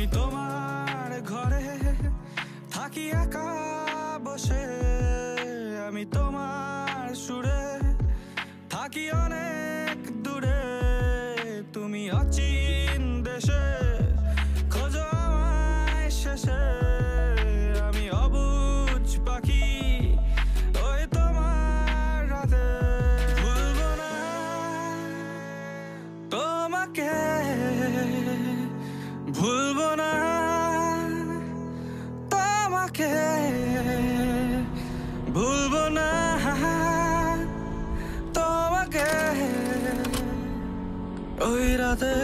আমি তোমার ঘরে থাকি একা বসে, আমি তোমার সুরে থাকি অনেক দূরে। তুমি অচিন দেশে খোঁজো আমায় শেষে, আমি অবুঝ পাখি ওই তোমার রাতে। ভুলবো না তোমাকে, ভুলবো না তোমাকে, ভুলবো না তোমাকে। ওই রাতে